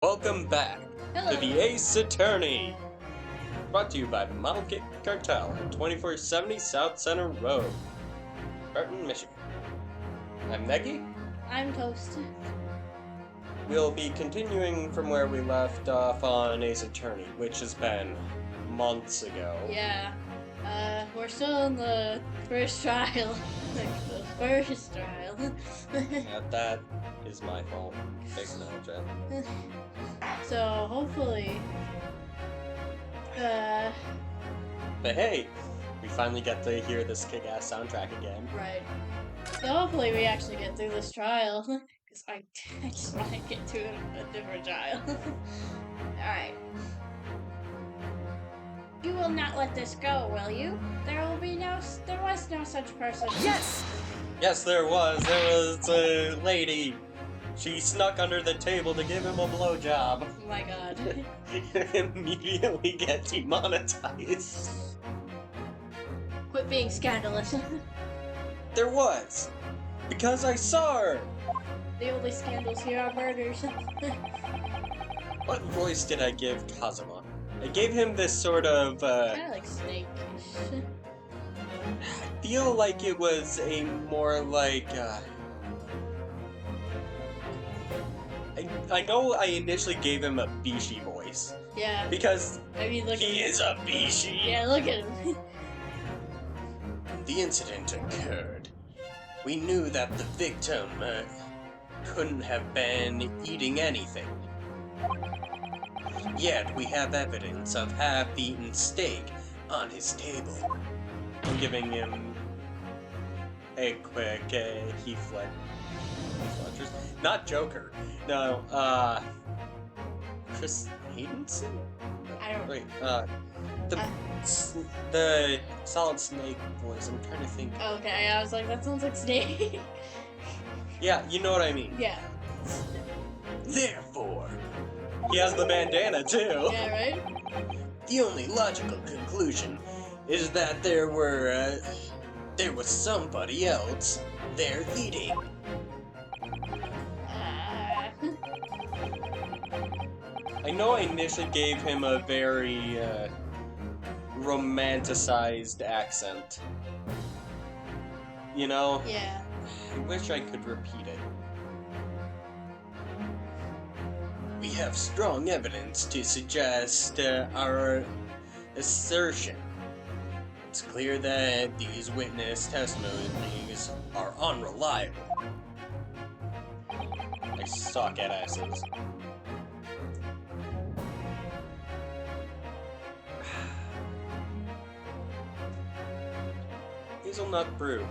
Welcome back Hello. to the Ace Attorney! Brought to you by Model Kit Cartel, 2470 South Center Road, Spartan, Michigan. I'm Neki. I'm Toast. We'll be continuing from where we left off on Ace Attorney, which has been months ago. Yeah. We're still in the first trial. The first trial. Yeah, that is my fault. Acknowledge it. So hopefully, But hey, we finally get to hear this kick-ass soundtrack again. right. So hopefully we actually get through this trial. Because I just want to get to a different trial. Alright. You will not let this go, will you? There was no such person. Yes! Yes, there was. There was a lady. She snuck under the table to give him a blowjob. Oh my god. Immediately get demonetized. Quit being scandalous. There was. Because I saw her. The only scandals here are murders. What voice did I give Kazuma? I gave him this sort of, Kind of like snake-ish. I feel like it was a more like, I know I initially gave him a Bishi voice. Yeah. Because I mean, look he at is a Bishi. Yeah, look at him. The incident occurred. We knew that the victim couldn't have been eating anything. Yet we have evidence of half-eaten steak on his table. I'm giving him a quick he fled. Not Joker. No, Chris Haydenson? I don't. Wait, the Solid Snake voice. I'm trying to think. Okay, I was like, that sounds like snake. Yeah, you know what I mean. Yeah. Therefore, he has the bandana too. Yeah, right? The only logical conclusion is that there was somebody else there eating. I know I initially gave him a very romanticized accent. You know? Yeah. I wish I could repeat it. We have strong evidence to suggest our assertion. It's clear that these witness testimonies are unreliable. I suck at asses. Hazelnut brew.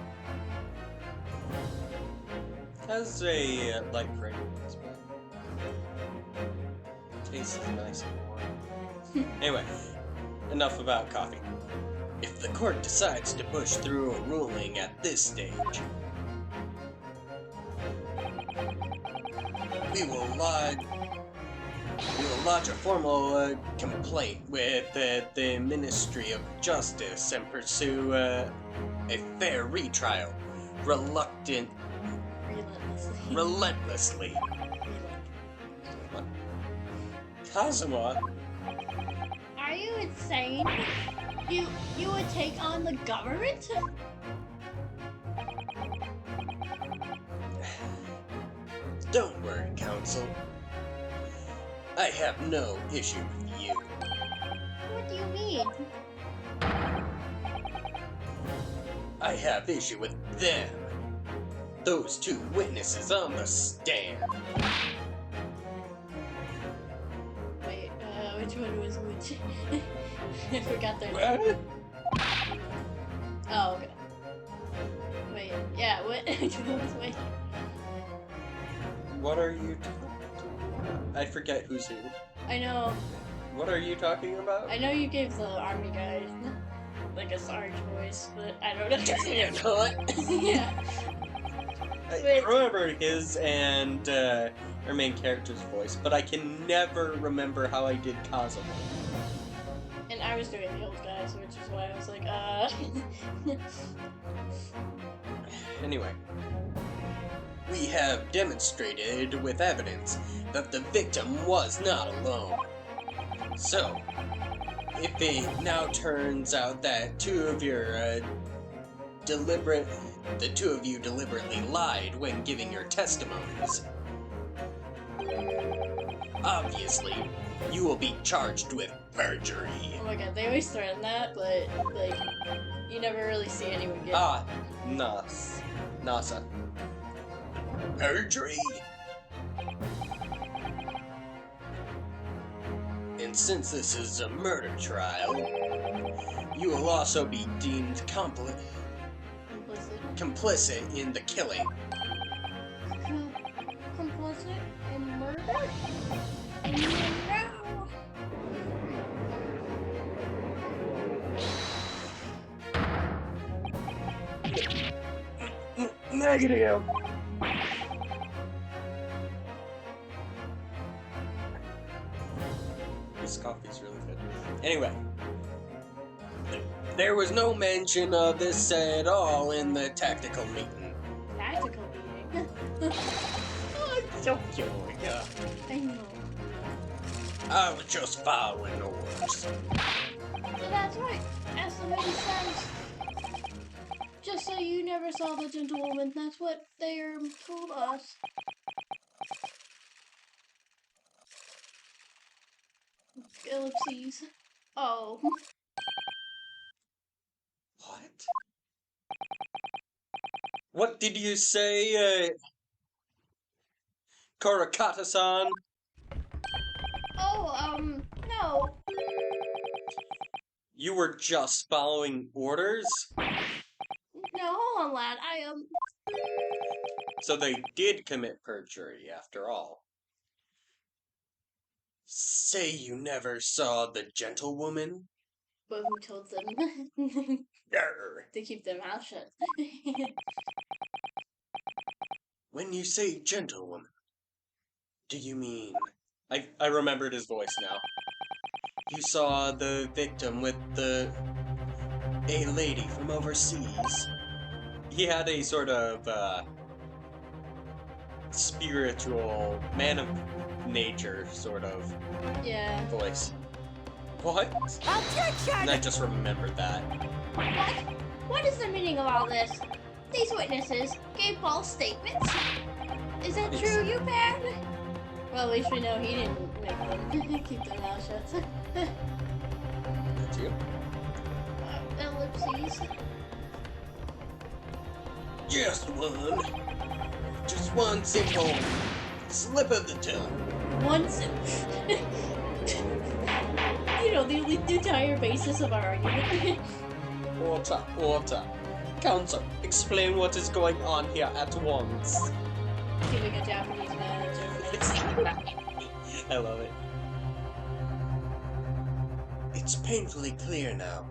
Has a light fragrance, but tastes nice and warm. Anyway, enough about coffee. If the court decides to push through a ruling at this stage, we will lodge a formal complaint with the Ministry of Justice and pursue a fair retrial, relentlessly. What? Kazuma? Are you insane? You would take on the government? Don't worry, Counsel. I have no issue with you. What do you mean? I have issue with them. Those two witnesses on the stand. Wait, which one was which? I forgot their What? name. Oh, okay. Wait, yeah, what? Which one was which? What are you talking about? I forget who's who. I know. What are you talking about? I know you gave the army guy like a Sarge voice, but I don't know. You know what? Yeah. I Wait. remember his and her main character's voice, but I can never remember how I did Kazuma. And I was doing the old guys, which is why I was like, Anyway. we have demonstrated with evidence that the victim was not alone. So, if it now turns out that the two of you deliberately lied when giving your testimonies, obviously, you will be charged with perjury. Oh my god, they always threaten that, but, like, you never really see anyone get... NASA. Perjury? And since this is a murder trial, you will also be deemed complicit in the killing. Complicit in murder? No! Negative! This coffee's really good. Anyway, there was no mention of this at all in the tactical meeting. Tactical meeting? I'm joking. I know. I was just following orders. So that's right. Estimated sense. Just so you never saw the gentlewoman, that's what they told us. Ellipses. Oh. What? What did you say, Korakata-san? Oh, no. You were just following orders? No, hold on, lad. So they did commit perjury, after all. Say you never saw the gentlewoman? But who told them? Grr. To keep their mouth shut. When you say gentlewoman, do you mean... I remembered his voice now. You saw the victim with a lady from overseas. He had a sort of, spiritual, man of nature sort of voice. What? And I just remembered that. What? What is the meaning of all this? These witnesses gave false statements? Is that true, you man? Well, at least we know he didn't make them keep their mouth shut. That's you? Ellipses. Just one simple slip of the tongue. One you know, the entire basis of our argument. Order. Counsel, explain what is going on here at once. Giving a Japanese man a I love it. It's painfully clear now.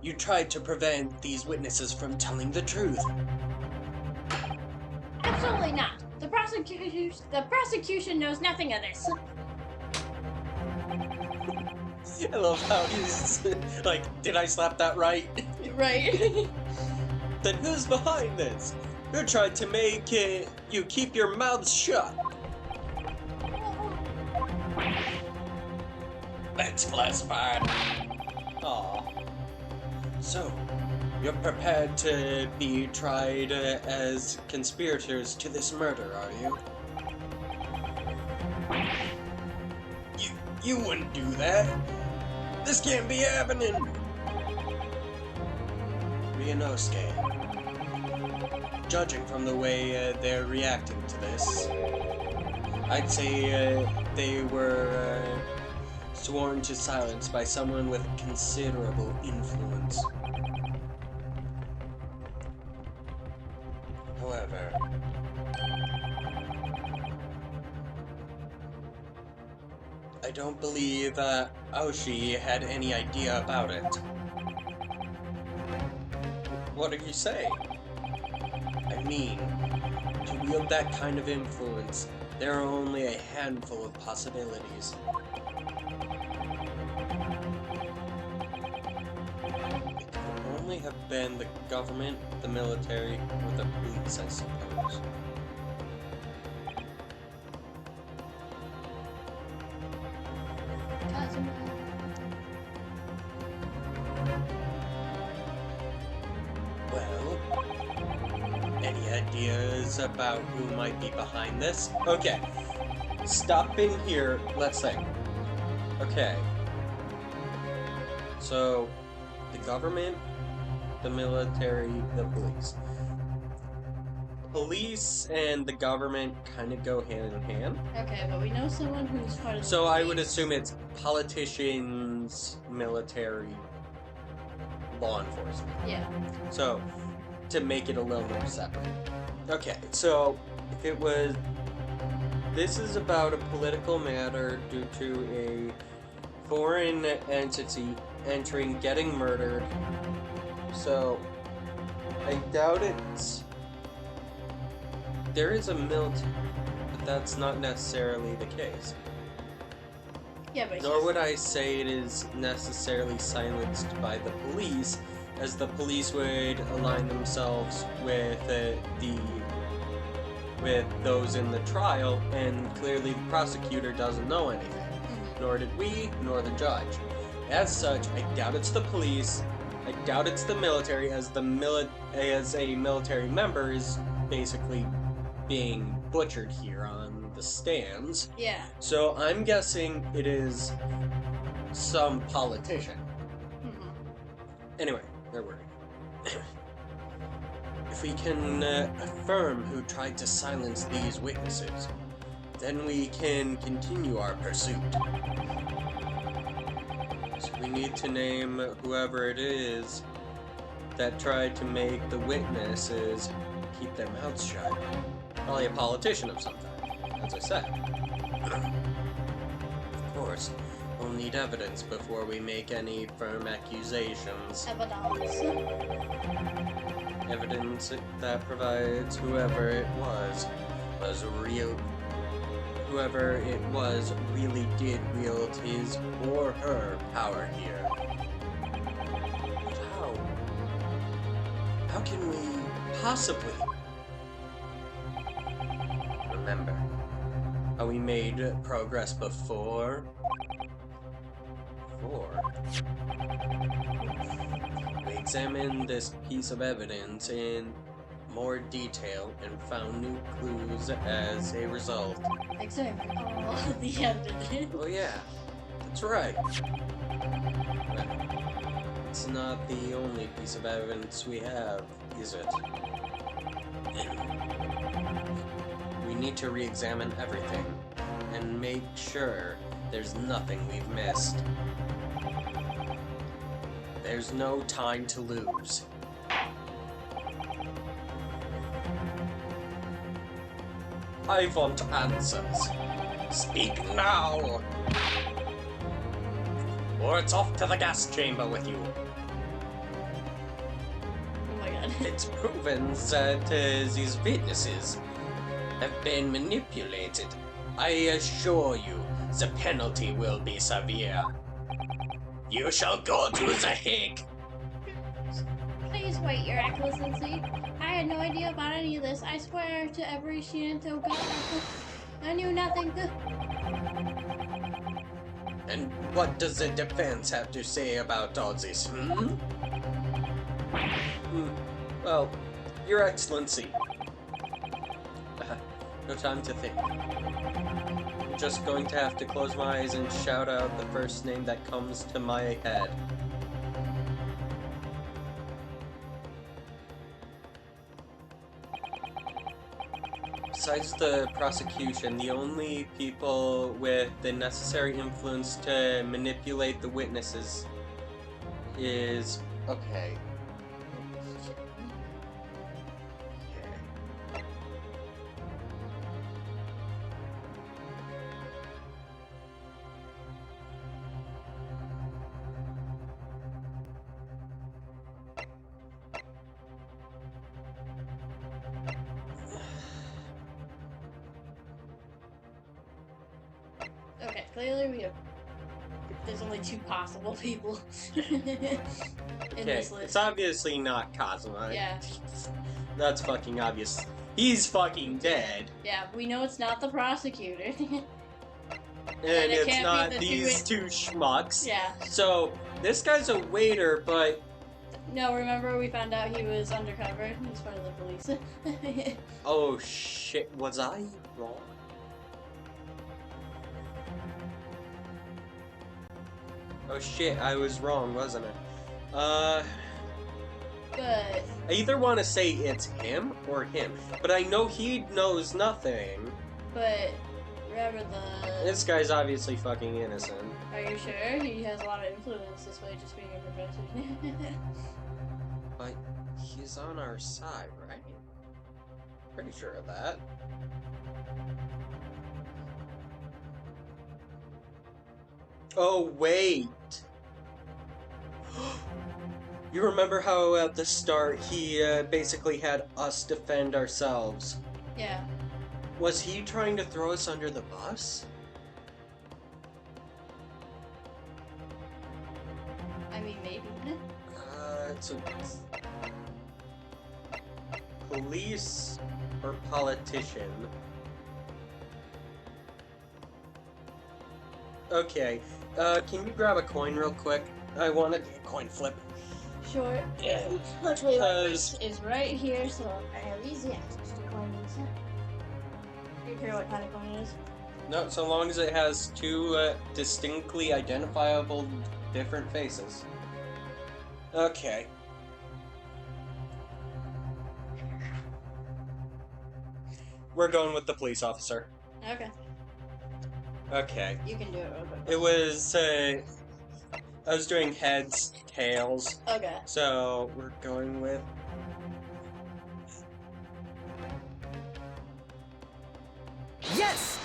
You tried to prevent these witnesses from telling the truth. Absolutely not. The prosecution knows nothing of this. I love how he's like, did I slap that right? Right. Then who's behind this? Who tried to make you keep your mouths shut? That's classified. Aw. So, you're prepared to be tried as conspirators to this murder, are you? You wouldn't do that. This can't be happening. Ryunosuke. Judging from the way they're reacting to this, I'd say they were sworn to silence by someone with considerable influence. However, I don't believe Aoshi had any idea about it. What are you saying? I mean, to wield that kind of influence, there are only a handful of possibilities. It could only have been the government, the military, or the police, I suppose. Kazuma. Well, any ideas about who might be behind this? Okay, stop in here. Let's think. Okay. So, the government, the military, the police. Police and the government kind of go hand in hand. Okay, but we know someone who's part of the So I would police. assume it's politicians, military, law enforcement. Yeah. So, to make it a little more separate. Okay, so if it was... This is about a political matter due to a foreign entity entering, getting murdered. So, I doubt it's... There is a military, but that's not necessarily the case. Yeah, but Nor would I say it is necessarily silenced by the police, as the police would align themselves with with those in the trial, and clearly the prosecutor doesn't know anything. Nor did we, nor the judge. As such, I doubt it's the police. I doubt it's the military, as a military member is basically being butchered here on the stands. Yeah. So I'm guessing it is some politician. Anyway, they're worried. If we can affirm who tried to silence these witnesses, then we can continue our pursuit. So we need to name whoever it is that tried to make the witnesses keep their mouths shut. Probably a politician of some kind, as I said. Of course, we'll need evidence before we make any firm accusations. Evidence. Evidence that provides whoever it was real. Whoever it was really did wield his or her power here. But how? How can we possibly? Remember how we made progress before? We examined this piece of evidence in more detail and found new clues as a result. Examine all the evidence. Oh yeah, that's right. Well, it's not the only piece of evidence we have, is it? We need to re-examine everything and make sure there's nothing we've missed. There's no time to lose. I want answers. Speak now! Or it's off to the gas chamber with you. Oh my god. It's proven that these witnesses have been manipulated. I assure you, the penalty will be severe. You shall go to the Hague! Please wait, Your Excellency. I had no idea about any of this. I swear to every Shinto god, I knew nothing. And what does the defense have to say about all this, Well, Your Excellency. No time to think. I'm just going to have to close my eyes and shout out the first name that comes to my head. Besides the prosecution, the only people with the necessary influence to manipulate the witnesses is... Okay. Okay, clearly we have. There's only two possible people in Okay, this list. it's obviously not Kazuma. Yeah. That's fucking obvious. He's fucking dead. Yeah, we know it's not the prosecutor. And it it's can't be not the these two schmucks. Yeah. So, this guy's a waiter, but... No, remember we found out he was undercover? He's part of the police. Oh shit, was I wrong? Oh shit, I was wrong, wasn't I? But I either want to say it's him or him, but I know he knows nothing. But remember the. This guy's obviously fucking innocent. Are you sure? He has a lot of influence this way, just being a professor. But he's on our side, right? Pretty sure of that. Oh, wait! You remember how at the start he basically had us defend ourselves? Yeah. Was he trying to throw us under the bus? I mean, maybe. So police or politician? Okay, can you grab a coin real quick? I want to do a coin flip. Sure. Yeah. Luckily, my Because- place is right here, so I have easy access to coins. Do you care what kind of coin it is? No, so long as it has two distinctly identifiable different faces. Okay. We're going with the police officer. Okay. Okay. You can do it real quick. It was, I was doing heads, tails, Okay. so we're going with... Yes!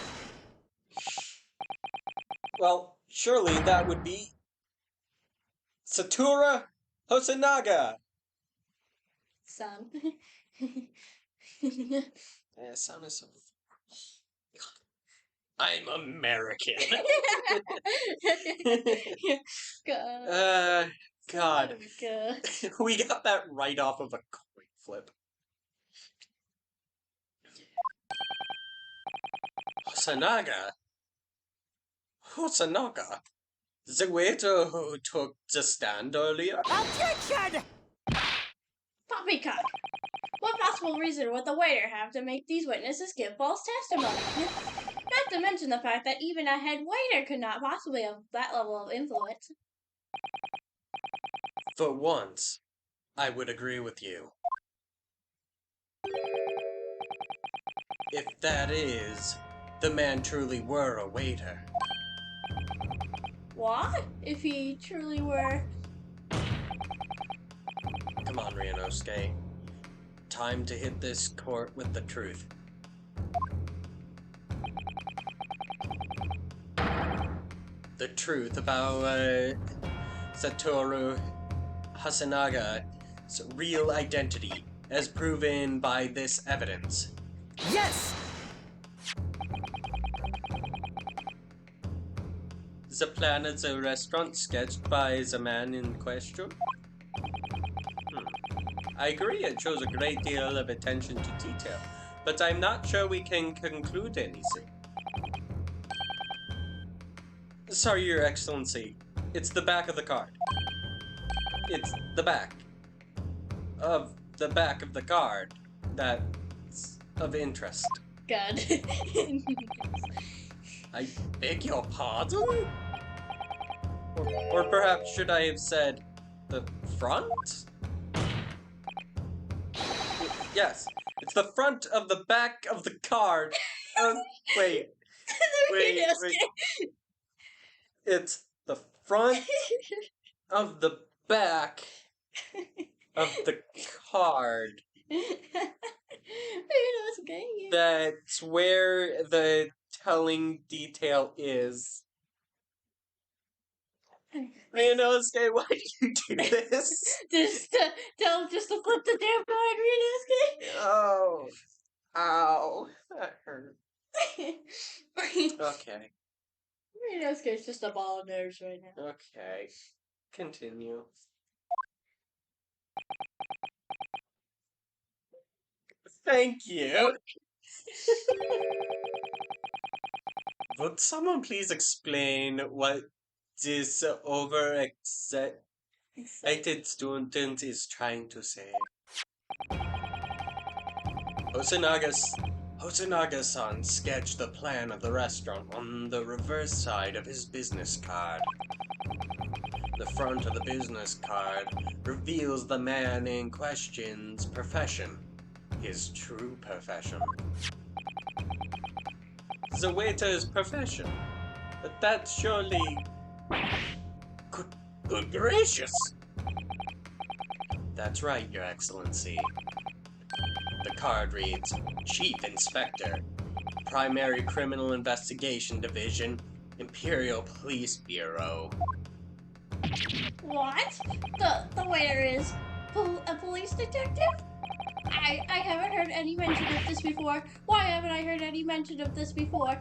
Well, surely that would be... Satura Hosonaga! Son. Yeah, sound is so... I'm American. God. God. God. We got that right off of a coin flip. Hosonaga? Hosonaga? The waiter who took the stand earlier? Objection! Poppycock! What possible reason would the waiter have to make these witnesses give false testimony? Not to mention the fact that even a head waiter could not possibly have that level of influence. For once, I would agree with you. If that is, the man truly were a waiter. What? If he truly were... Come on, Ryunosuke. Time to hit this court with the truth. The truth about Satoru Hasanaga's real identity, as proven by this evidence. Yes! The plan of the restaurant sketched by the man in question? I agree it shows a great deal of attention to detail, but I'm not sure we can conclude anything. Sorry, Your Excellency. It's the back of the card. It's the back of the card that's of interest. God. I beg your pardon? Or perhaps should I have said the front? Yes, it's the front of the back of the card. Wait. It's the front of the back of the card. That's where the telling detail is. Ryunosuke, why do you do this? Tell him just to flip the damn card, Ryunosuke. Oh. Ow. That hurt. Okay. Ryunosuke's just a ball of nerves right now. Okay. Continue. Thank you. Would someone please explain what this overexcited student is trying to say? Hosonaga-san sketched the plan of the restaurant on the reverse side of his business card. The front of the business card reveals the man in question's profession, his true profession. The waiter's profession. But that's surely... Good gracious! That's right, Your Excellency. The card reads, Chief Inspector, Primary Criminal Investigation Division, Imperial Police Bureau. What? The waiter is a police detective? I haven't heard any mention of this before. Why haven't I heard any mention of this before?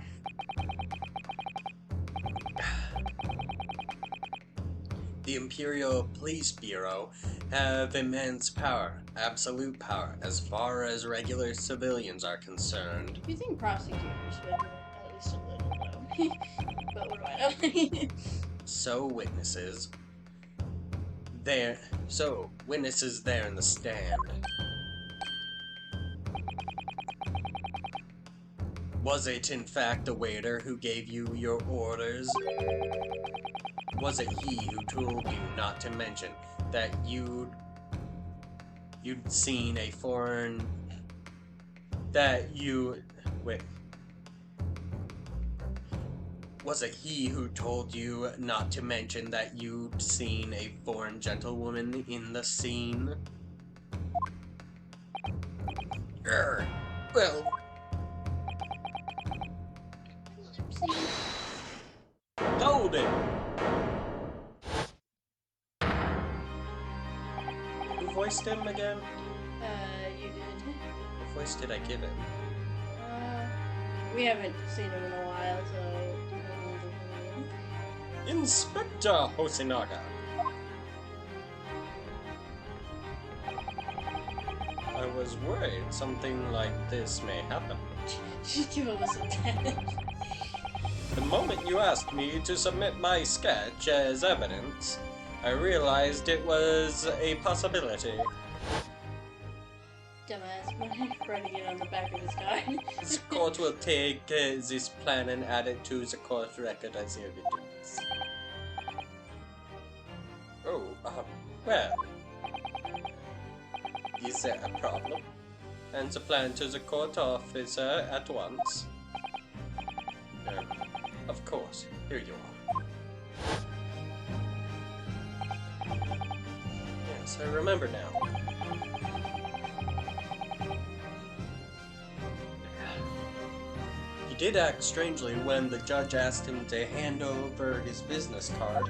The Imperial Police Bureau have immense power, absolute power, as far as regular civilians are concerned. You think prosecutors would at least a little though. But what do I know? So witnesses there in the stand. Was it in fact the waiter who gave you your orders? Was it he who told you not to mention that you'd seen a foreign... Was it he who told you not to mention that you'd seen a foreign gentlewoman in the scene? Well... Hold it! Who voiced him again? You did. What voice did I give him? We haven't seen him in a while, so... Inspector Hosonaga! I was worried something like this may happen. She's giving us some damage. The moment you asked me to submit my sketch as evidence, I realized it was a possibility. Dumbass, running it on the back of his car. The court will take this plan and add it to the court record as evidence. Oh, well. Is there a problem? And the plan to the court officer at once. Of course, here you are. Yes, I remember now. He did act strangely when the judge asked him to hand over his business card.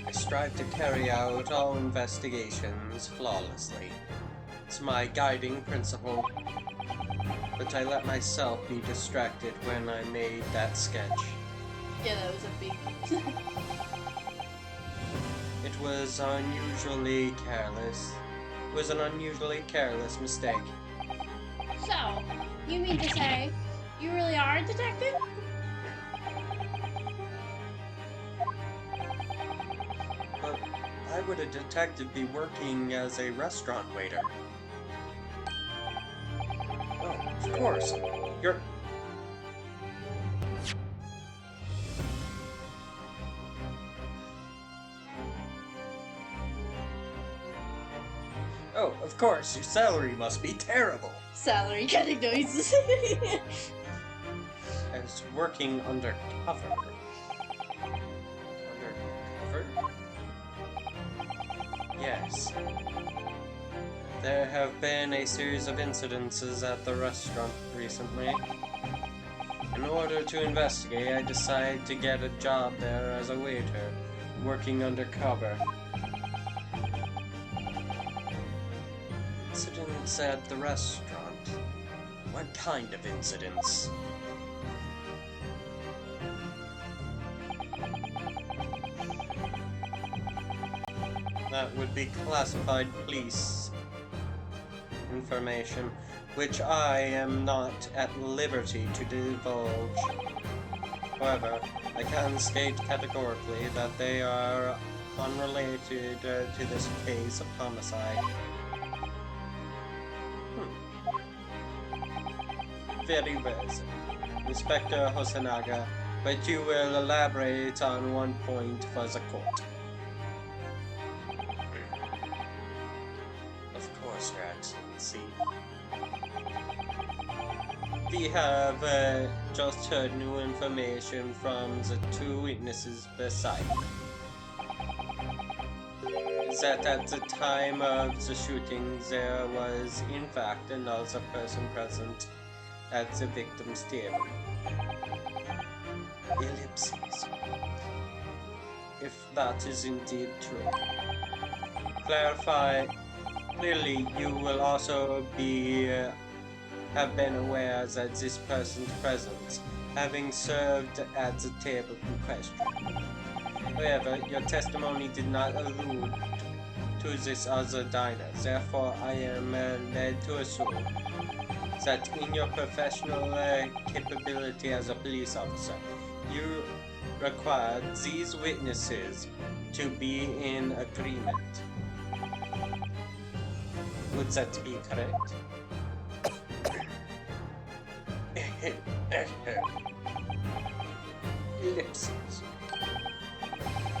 I strive to carry out all investigations flawlessly. It's my guiding principle. But I let myself be distracted when I made that sketch. Yeah, that was a big... It was unusually careless. It was an unusually careless mistake. So, you mean to say, you really are a detective? But why would a detective be working as a restaurant waiter? Oh, of course. You're... Oh, of course, your salary must be terrible. Salary cutting noises. As working undercover. Undercover? Yes. There have been a series of incidences at the restaurant recently. In order to investigate, I decided to get a job there as a waiter, working undercover. Incidents at the restaurant? What kind of incidents? That would be classified police information which I am not at liberty to divulge. However, I can state categorically that they are unrelated to this case of homicide. Very well, sir. Inspector Hosonaga, but you will elaborate on one point for the court. Of course, Your Excellency. We have just heard new information from the two witnesses beside me. That at the time of the shooting there was in fact another person present at the victim's table. Ellipses. If that is indeed true. Clearly you will also be have been aware that this person's presence, having served at the table in question. However, your testimony did not allude to this other diner, therefore I am led to assume that in your professional capability as a police officer, you required these witnesses to be in agreement. Would that be correct? Ellipses.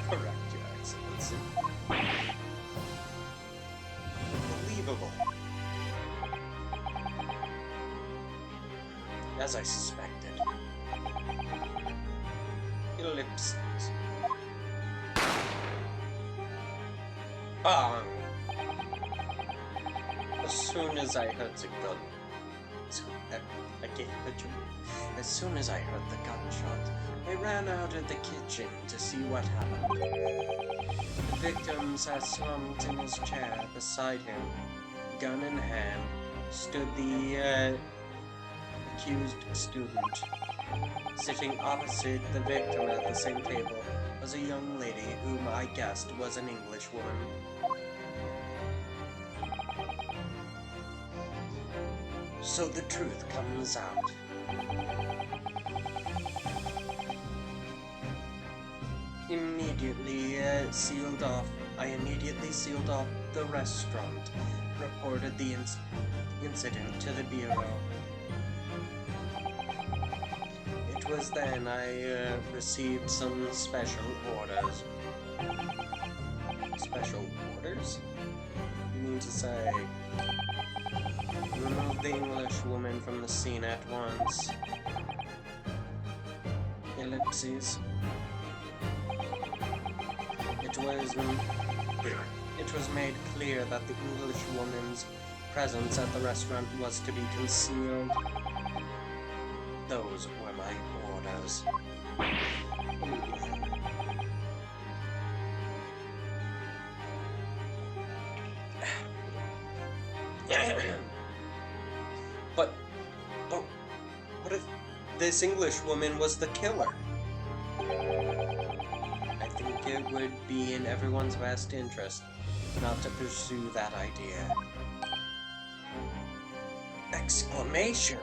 Correct, Your Excellency. Unbelievable. As I suspected. Ellipses. Bang! As soon as I heard the gun... As soon as I heard the gunshot, I ran out of the kitchen to see what happened. The victim sat slumped in his chair beside him. Gun in hand, stood the accused student. Sitting opposite the victim at the same table was a young lady whom I guessed was an English woman. So the truth comes out. I immediately sealed off the restaurant, reported the incident to the bureau. It was then I received some special orders. Special orders? You mean to say... remove the English woman from the scene at once. Ellipses. It was made clear that the English woman's presence at the restaurant was to be concealed. Those were my orders. But what if this English woman was the killer? I think it would be in everyone's best interest not to pursue that idea. Exclamation!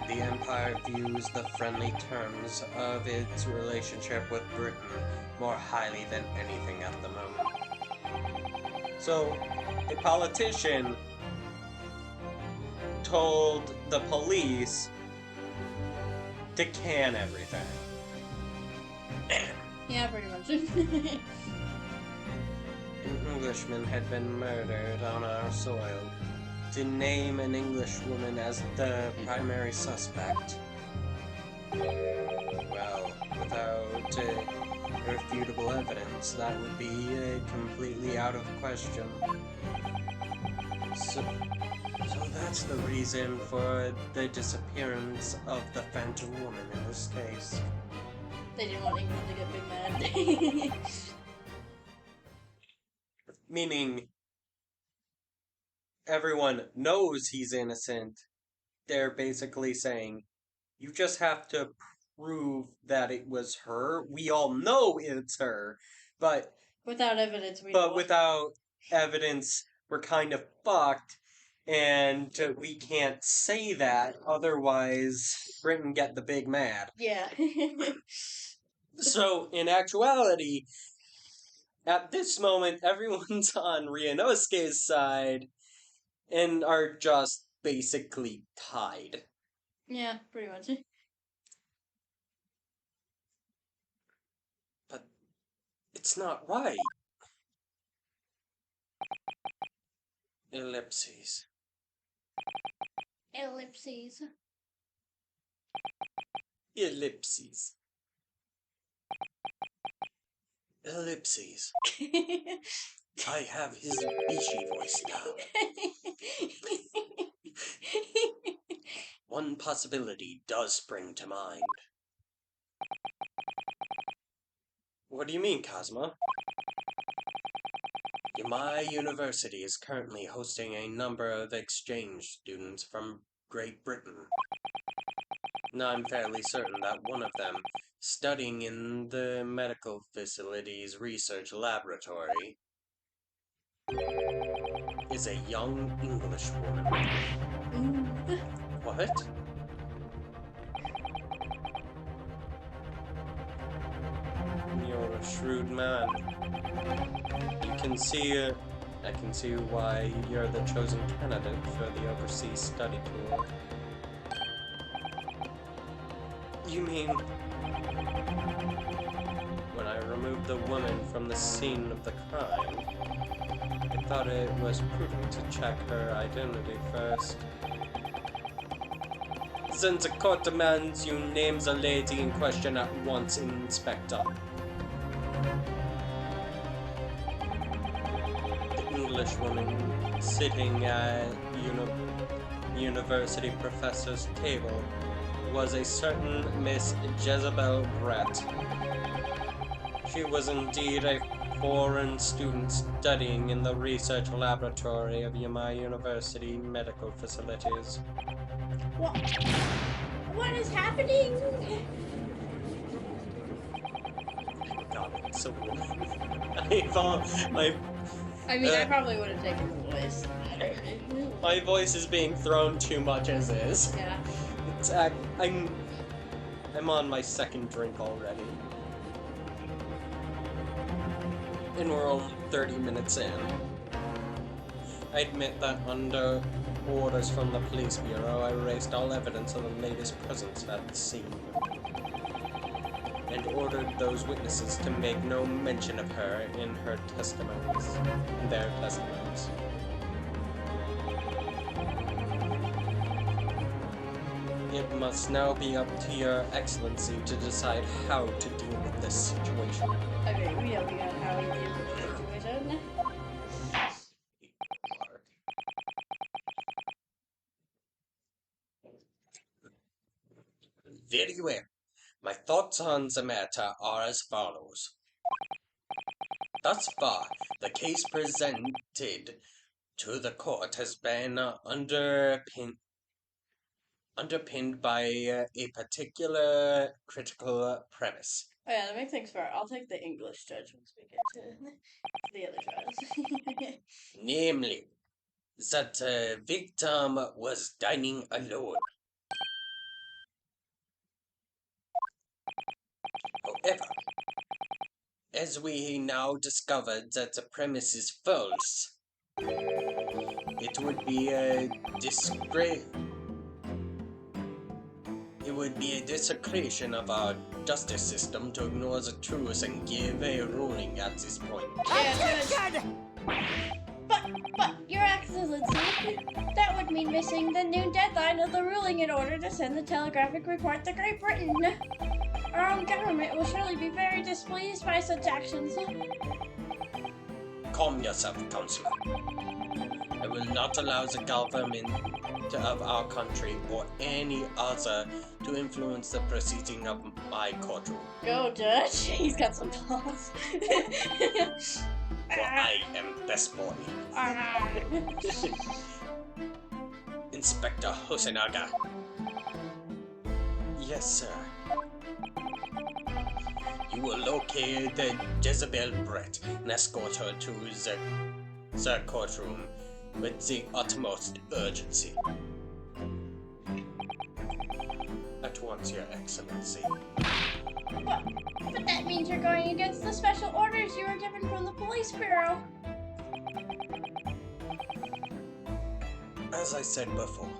The Empire views the friendly terms of its relationship with Britain more highly than anything at the moment. So, a politician told the police to can everything. Yeah, pretty much. An Englishman had been murdered on our soil. To name an Englishwoman as the primary suspect, well, without irrefutable evidence, that would be completely out of question. So that's the reason for the disappearance of the Phantom Woman in this case. They didn't want England to get big mad. Meaning, everyone knows he's innocent. They're basically saying, you just have to prove that it was her. We all know it's her, but Without evidence, without evidence we're kind of fucked, and we can't say that, otherwise Britain get the big mad. Yeah. So, in actuality, at this moment, everyone's on Ryunosuke's side, and are just basically tied. Yeah, pretty much. But it's not right. Ellipses. Ellipses. Ellipses. Ellipses. I have his Bishi voice now. One possibility does spring to mind. What do you mean, Cosmo? Yamai University is currently hosting a number of exchange students from Great Britain. Now, I'm fairly certain that one of them, studying in the medical facility's research laboratory, is a young English woman. Ooh. What? You're a shrewd man. You can see, I can see why you're the chosen candidate for the overseas study tour. You mean... When I removed the woman from the scene of the crime, I thought it was prudent to check her identity first. Then the court demands you name the lady in question at once, Inspector. The Englishwoman sitting at university professor's table was a certain Miss Jezebel Brett. She was indeed a foreign student studying in the research laboratory of Yamai University medical facilities. What is happening? God, it's so cool. I thought my I probably would have taken the voice. my voice is being thrown too much as is. Yeah. It's I'm on my second drink already. And we're only 30 minutes in. I admit that under orders from the police bureau, I erased all evidence of the lady's presence at the scene. And ordered those witnesses to make no mention of her in their testimonies. It must now be up to your excellency to decide how to deal with this situation. Okay, we got how he deals with the situation. Very well. My thoughts on the matter are as follows. Thus far, the case presented to the court has been underpinned by a particular critical premise. Oh yeah, that makes things fair. I'll take the English judge once we get to the other trials. Namely, that the victim was dining alone. However, as we now discovered that the premise is false, it would be a desecration of our justice system to ignore the truth and give a ruling at this point. Objection! But, Your Excellency, that would mean missing the noon deadline of the ruling in order to send the telegraphic report to Great Britain. Our own government will surely be very displeased by such actions. Calm yourself, Counselor. I will not allow the government of our country or any other to influence the proceeding of my courtroom. Go, Judge. He's got some balls. For I am best boy. Inspector Hosenaga. Yes, sir. You will locate the Jezebel Brett and escort her to the the courtroom with the utmost urgency. At once, Your Excellency. But that means you're going against the special orders you were given from the police bureau. As I said before,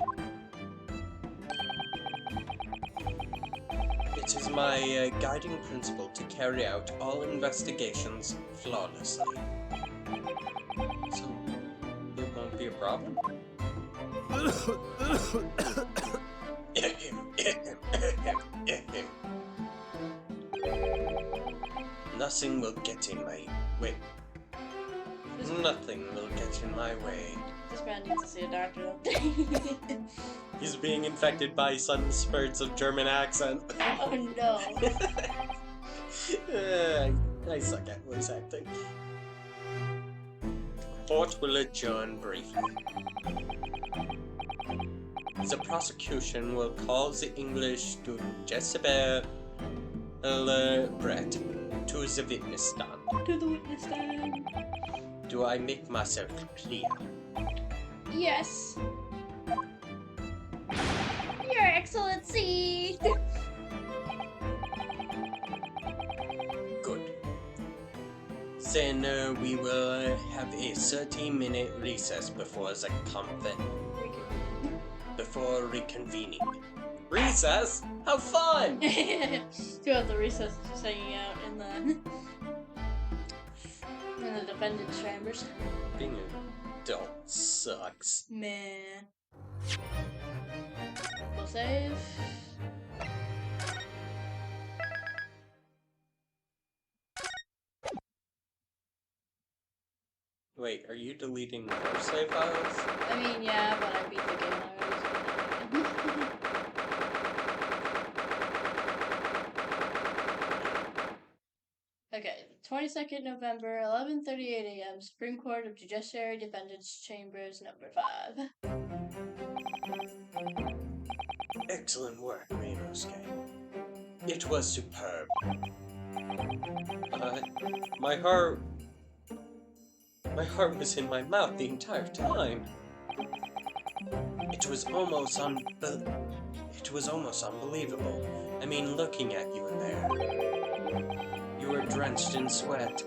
it is my guiding principle to carry out all investigations flawlessly. So, it won't be a problem? Nothing will get in my way. Nothing will get in my way. This man needs to see a doctor. He's being infected by sudden spurts of German accent. Oh no. I suck at voice acting. Court will adjourn briefly. The prosecution will call the English student Jezebel Brett to the witness stand. To the witness stand. Do I make myself clear? Yes. Your Excellency. Good. Then we will have a 30-minute recess before the convent. Before reconvening. Recess? How fun! Throughout the recess, just hanging out in the defendant's chambers. Being an adult sucks. Man. We'll save. Wait, are you deleting more save files? I mean, yeah, but I beat the game already. Okay, 22nd November, 11:38 a.m. Supreme Court of Judiciary Defendants Chambers, number 5. Excellent work, Reinosuke. It was superb. My heart was in my mouth the entire time. It was almost unbelievable. I mean, looking at you in there. You were drenched in sweat,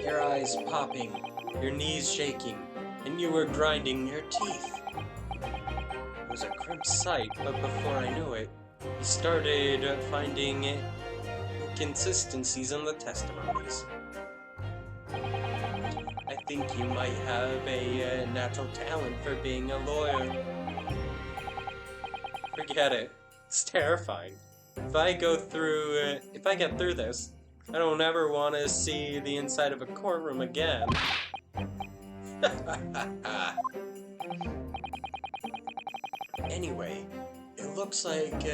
your eyes popping, your knees shaking, and you were grinding your teeth. It was a grim sight, but before I knew it, I started finding inconsistencies in the testimonies. I think you might have a natural talent for being a lawyer. Forget it. It's terrifying. If I get through this, I don't ever want to see the inside of a courtroom again. Anyway, it looks like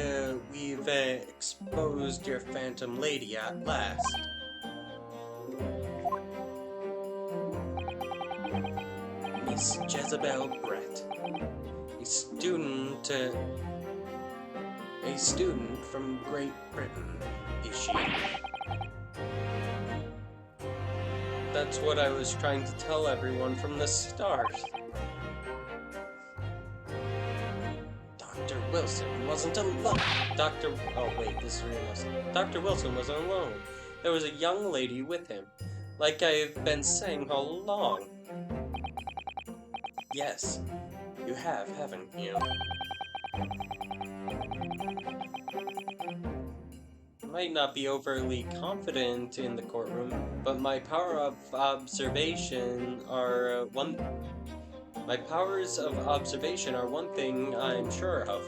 we've exposed your Phantom Lady at last. Miss Jezebel Brett, a student from Great Britain, is she? That's what I was trying to tell everyone from the start. Dr. Wilson wasn't alone. Oh wait, this is real. Dr. Wilson wasn't alone. There was a young lady with him, like I've been saying all along. Yes, you have, haven't you? I might not be overly confident in the courtroom, but my power of observation are one thing I'm sure of.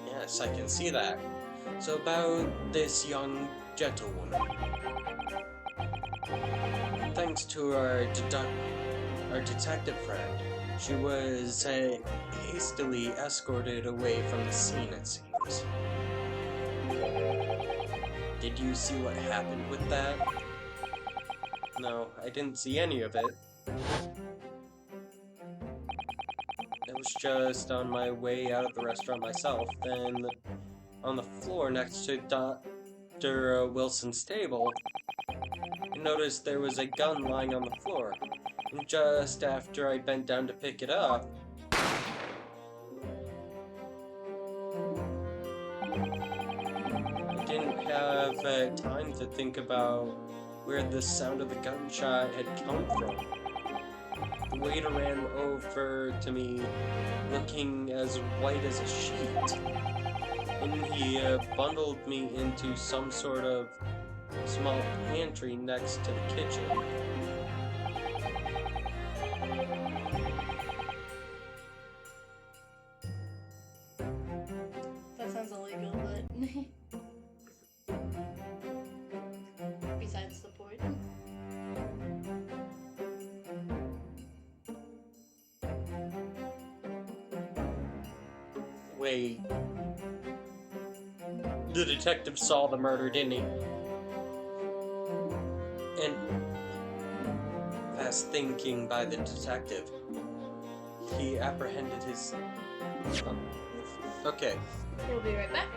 Yes, I can see that. So about this young gentlewoman. Thanks to our detective friend, she was hastily escorted away from the scene, it seems. Did you see what happened with that? No, I didn't see any of it. I was just on my way out of the restaurant myself, then on the floor next to after Wilson's table, I noticed there was a gun lying on the floor. And just after I bent down to pick it up, I didn't have time to think about where the sound of the gunshot had come from. The waiter ran over to me looking as white as a sheet, and he bundled me into some sort of small pantry next to the kitchen. That sounds illegal, but besides the point. Wait. The detective saw the murder, didn't he? And fast thinking by the detective, he apprehended his... Okay. We'll be right back.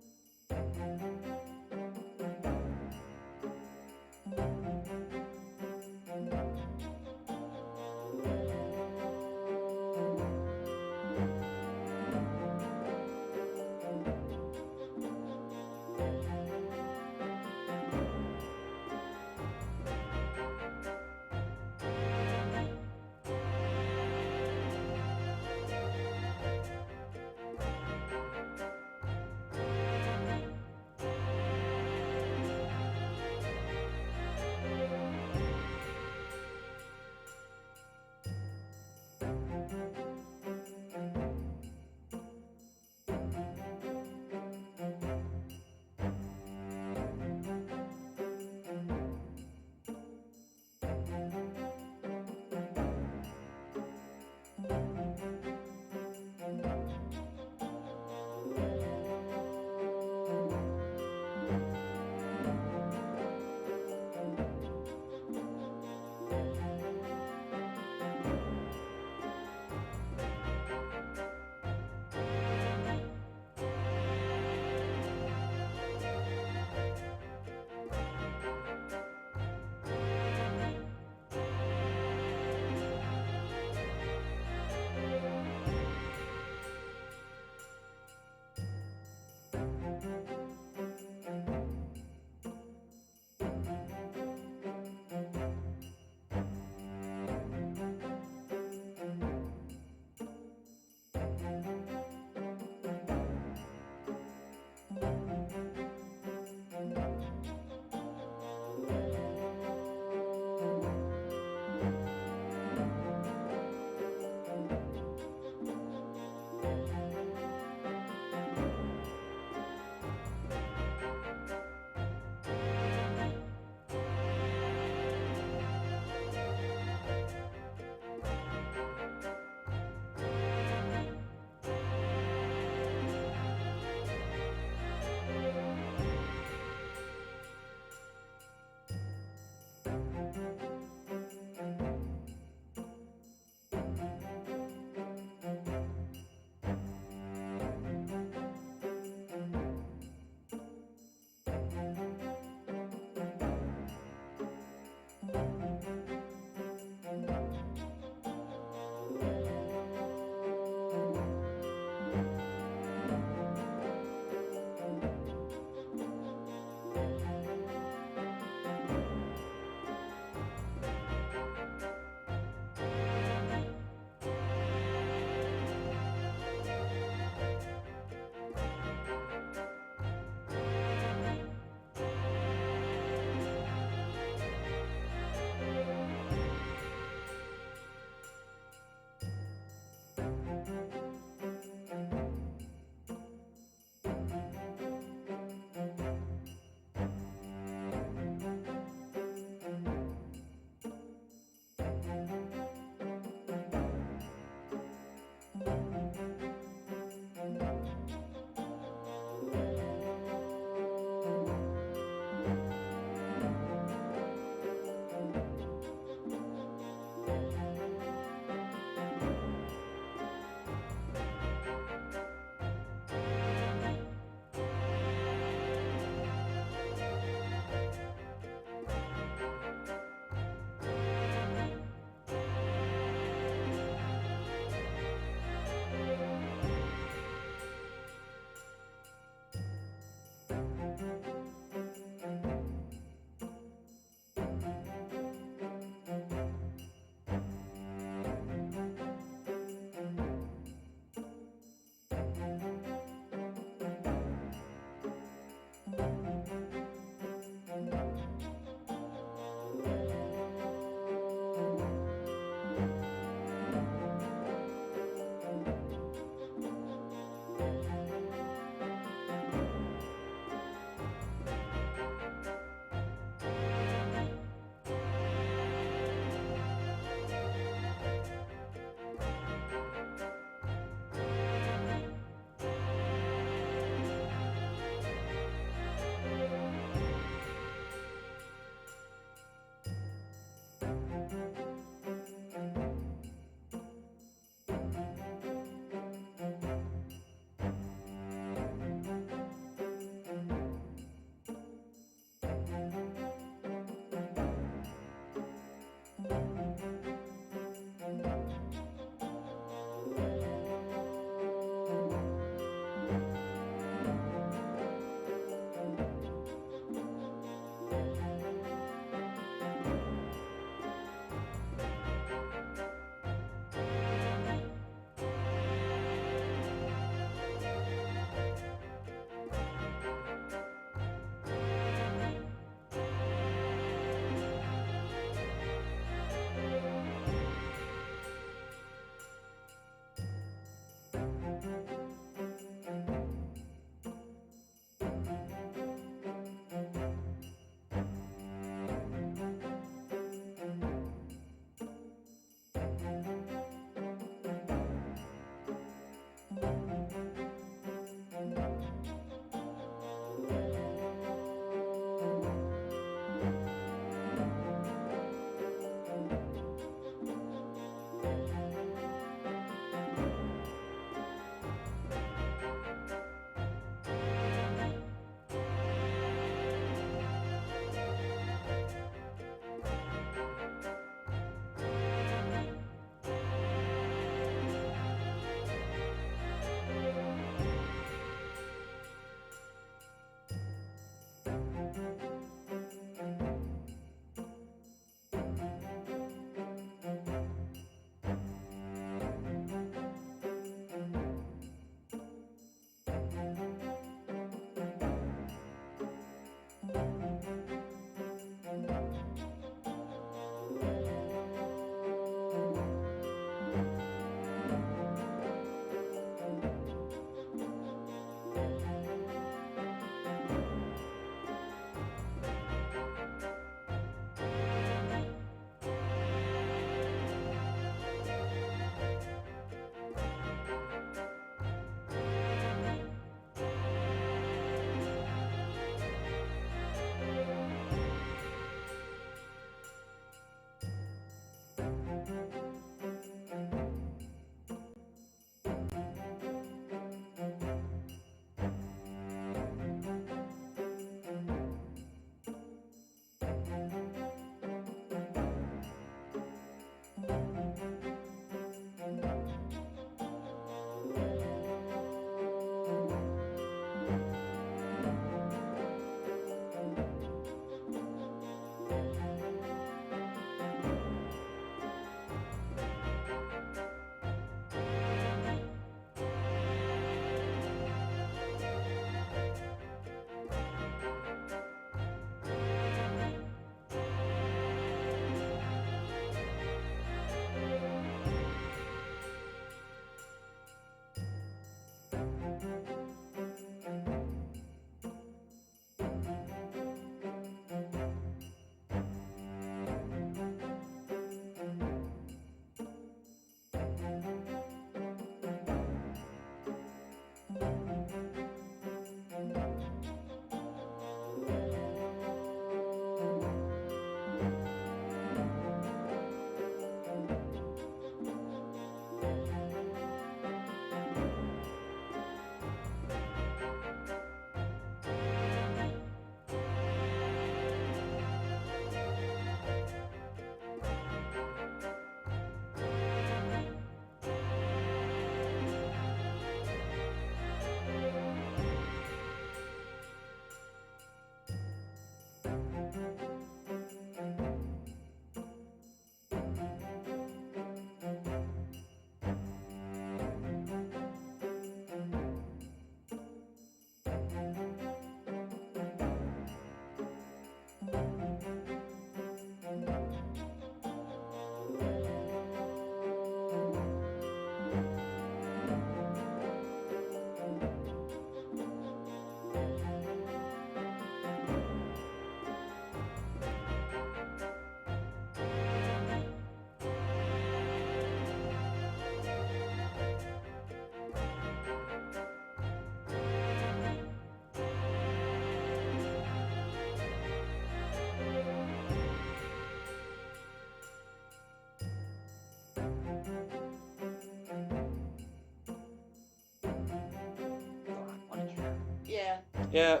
Yeah,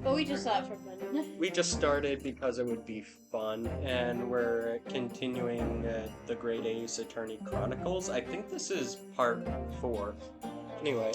But we just saw it for fun. we just started because it would be fun, and we're continuing the Great Ace Attorney Chronicles. I think this is part 4. Anyway,